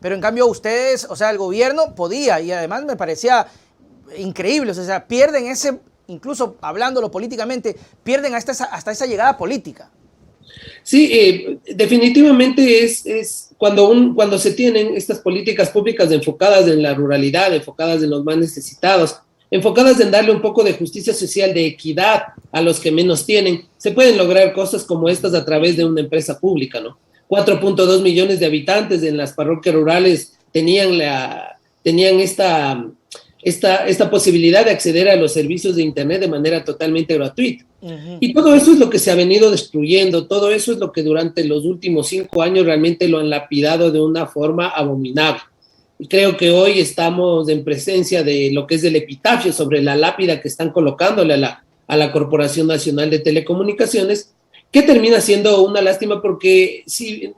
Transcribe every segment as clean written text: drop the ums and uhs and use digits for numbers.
pero en cambio ustedes, o sea, el gobierno podía, y además me parecía increíble, o sea, pierden ese, incluso hablándolo políticamente, pierden hasta esa llegada política. Sí, definitivamente es cuando se tienen estas políticas públicas enfocadas en la ruralidad, enfocadas en los más necesitados, enfocadas en darle un poco de justicia social, de equidad a los que menos tienen, se pueden lograr cosas como estas a través de una empresa pública, ¿no? 4.2 millones de habitantes en las parroquias rurales tenían esta posibilidad de acceder a los servicios de Internet de manera totalmente gratuita. Y todo eso es lo que se ha venido destruyendo, todo eso es lo que durante los últimos 5 años realmente lo han lapidado de una forma abominable. Y creo que hoy estamos en presencia de lo que es el epitafio sobre la lápida que están colocándole a la Corporación Nacional de Telecomunicaciones, que termina siendo una lástima porque si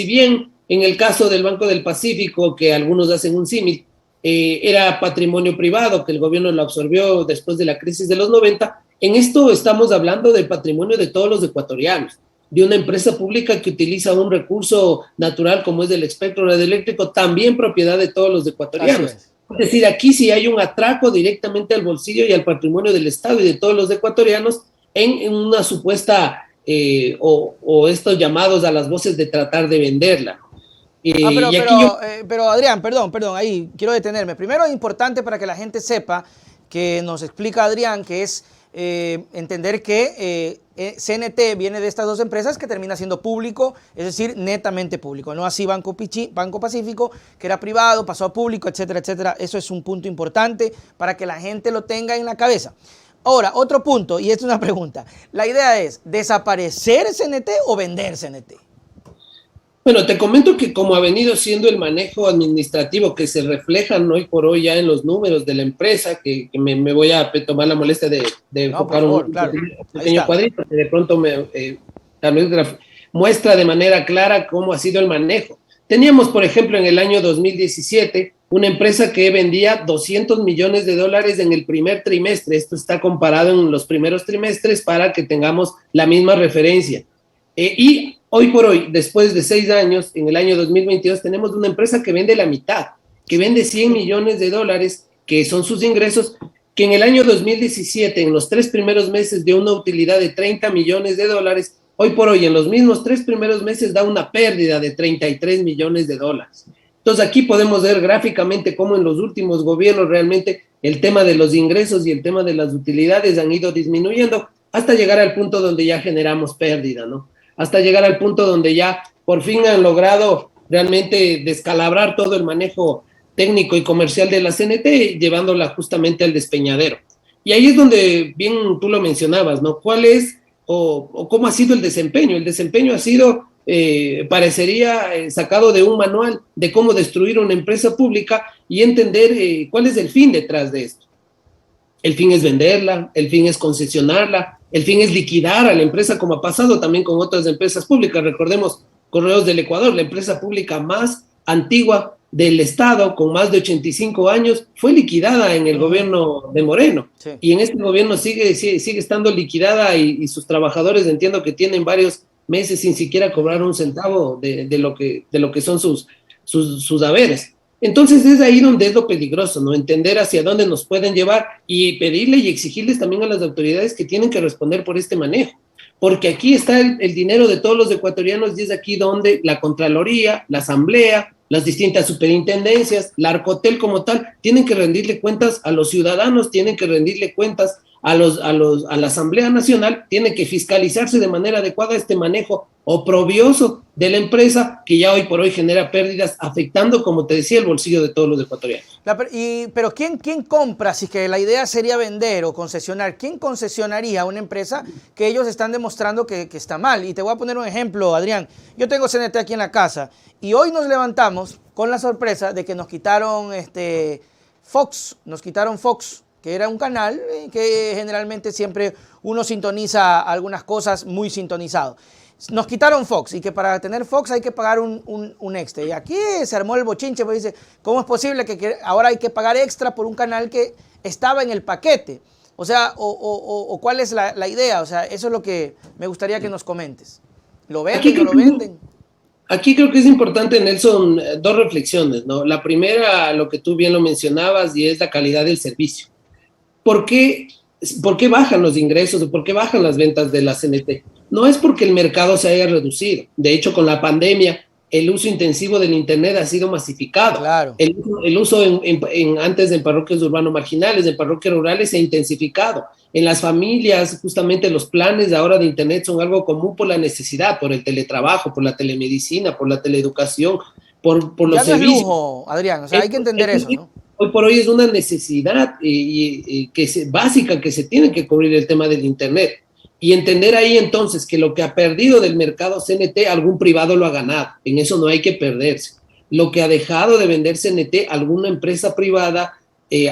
bien en el caso del Banco del Pacífico, que algunos hacen un símil, era patrimonio privado que el gobierno lo absorbió después de la crisis de los 90, en esto estamos hablando del patrimonio de todos los ecuatorianos, de una empresa pública que utiliza un recurso natural como es el espectro radioeléctrico, también propiedad de todos los ecuatorianos. Es decir, aquí sí hay un atraco directamente al bolsillo y al patrimonio del Estado y de todos los ecuatorianos en una supuesta, o estos llamados a las voces de tratar de venderla. Pero Adrián, perdón, ahí quiero detenerme. Primero es importante para que la gente sepa que nos explica Adrián que es entender que CNT viene de estas dos empresas que termina siendo público, es decir, netamente público, no así Banco Pacífico, que era privado, pasó a público, etcétera, etcétera. Eso es un punto importante para que la gente lo tenga en la cabeza. Ahora, otro punto, y esta es una pregunta. La idea es, ¿desaparecer CNT o vender CNT? Bueno, te comento que como ha venido siendo el manejo administrativo que se reflejan hoy por hoy ya en los números de la empresa, que me voy a tomar la molestia de enfocar un pequeño cuadrito que de pronto también muestra de manera clara cómo ha sido el manejo. Teníamos, por ejemplo, en el año 2017, una empresa que vendía $200 millones en el primer trimestre. Esto está comparado en los primeros trimestres para que tengamos la misma referencia. Y hoy por hoy, después de 6 años, en el año 2022, tenemos una empresa que vende la mitad, que vende $100 millones, que son sus ingresos, que en el año 2017, en los 3 primeros meses, dio una utilidad de $30 millones. Hoy por hoy, en los mismos 3 primeros meses, da una pérdida de $33 millones. Entonces, aquí podemos ver gráficamente cómo en los últimos gobiernos realmente el tema de los ingresos y el tema de las utilidades han ido disminuyendo hasta llegar al punto donde ya generamos pérdida, ¿no? Hasta llegar al punto donde ya por fin han logrado realmente descalabrar todo el manejo técnico y comercial de la CNT, llevándola justamente al despeñadero. Y ahí es donde bien tú lo mencionabas, ¿no? ¿Cuál es o cómo ha sido el desempeño? El desempeño ha sido, parecería sacado de un manual de cómo destruir una empresa pública y entender cuál es el fin detrás de esto. El fin es venderla, el fin es concesionarla, el fin es liquidar a la empresa, como ha pasado también con otras empresas públicas. Recordemos Correos del Ecuador, la empresa pública más antigua del Estado, con más de 85 años, fue liquidada en el gobierno de Moreno. Sí. Y en este gobierno sigue estando liquidada y sus trabajadores entiendo que tienen varios meses sin siquiera cobrar un centavo de lo que son sus haberes. Entonces es ahí donde es lo peligroso, ¿no? Entender hacia dónde nos pueden llevar y pedirle y exigirles también a las autoridades que tienen que responder por este manejo. Porque aquí está el dinero de todos los ecuatorianos y es aquí donde la Contraloría, la Asamblea, las distintas superintendencias, la Arcotel como tal, tienen que rendirle cuentas a los ciudadanos, tienen que rendirle cuentas a la Asamblea Nacional, tiene que fiscalizarse de manera adecuada este manejo oprobioso de la empresa que ya hoy por hoy genera pérdidas, afectando, como te decía, el bolsillo de todos los ecuatorianos. Pero ¿quién compra? Si es que la idea sería vender o concesionar, ¿quién concesionaría a una empresa que ellos están demostrando que está mal? Y te voy a poner un ejemplo, Adrián. Yo tengo CNT aquí en la casa y hoy nos levantamos con la sorpresa de que nos quitaron Fox, que era un canal que generalmente siempre uno sintoniza algunas cosas muy sintonizado. Nos quitaron Fox y que para tener Fox hay que pagar un extra. Y aquí se armó el bochinche, porque dice, ¿cómo es posible que ahora hay que pagar extra por un canal que estaba en el paquete? O sea, ¿cuál es la idea? O sea, eso es lo que me gustaría que nos comentes. ¿Lo venden o no lo venden? Aquí creo que es importante, Nelson, dos reflexiones, ¿no? La primera, lo que tú bien lo mencionabas, y es la calidad del servicio. ¿Por qué, por qué bajan los ingresos o por qué bajan las ventas de la CNT? No es porque el mercado se haya reducido. De hecho, con la pandemia, el uso intensivo del Internet ha sido masificado. Claro. El uso antes en parroquias urbanos marginales, en parroquias rurales, se ha intensificado. En las familias, justamente los planes ahora de Internet son algo común por la necesidad, por el teletrabajo, por la telemedicina, por la teleeducación, por los ya no servicios. Es lujo, Adrián, o sea, hay que entender eso, ¿no? Hoy por hoy es una necesidad básica que se tiene que cubrir el tema del Internet. Y entender ahí entonces que lo que ha perdido del mercado CNT, algún privado lo ha ganado. En eso no hay que perderse. Lo que ha dejado de vender CNT, alguna empresa privada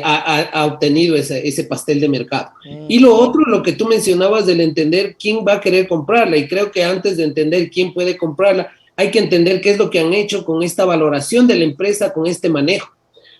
ha obtenido ese pastel de mercado. Y lo otro, lo que tú mencionabas del entender quién va a querer comprarla. Y creo que antes de entender quién puede comprarla, hay que entender qué es lo que han hecho con esta valoración de la empresa, con este manejo.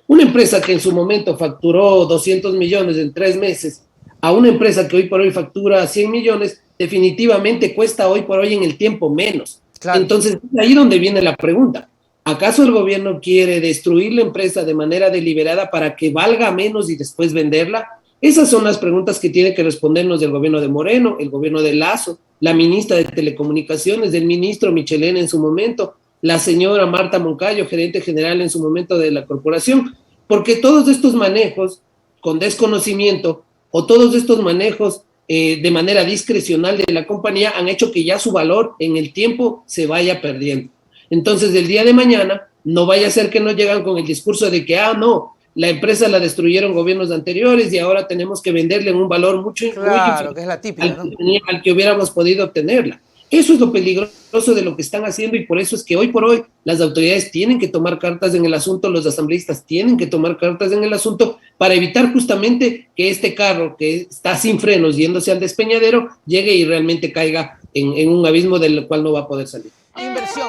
Una empresa que en su momento facturó 200 millones en 3 meses, a una empresa que hoy por hoy factura 100 millones, definitivamente cuesta hoy por hoy en el tiempo menos. Claro. Entonces, ahí donde viene la pregunta. ¿Acaso el gobierno quiere destruir la empresa de manera deliberada para que valga menos y después venderla? Esas son las preguntas que tiene que respondernos el gobierno de Moreno, el gobierno de Lasso, la ministra de Telecomunicaciones, el ministro Michelena en su momento, la señora Marta Moncayo, gerente general en su momento de la corporación, porque todos estos manejos con desconocimiento o todos estos manejos de manera discrecional de la compañía han hecho que ya su valor en el tiempo se vaya perdiendo. Entonces, el día de mañana, no vaya a ser que nos llegan con el discurso de que, no, la empresa la destruyeron gobiernos anteriores y ahora tenemos que venderle en un valor mucho inferior que es la típica, al que hubiéramos podido obtenerla. Eso es lo peligroso de lo que están haciendo y por eso es que hoy por hoy las autoridades tienen que tomar cartas en el asunto, los asambleístas tienen que tomar cartas en el asunto para evitar justamente que este carro que está sin frenos yéndose al despeñadero llegue y realmente caiga en un abismo del cual no va a poder salir. Inversión.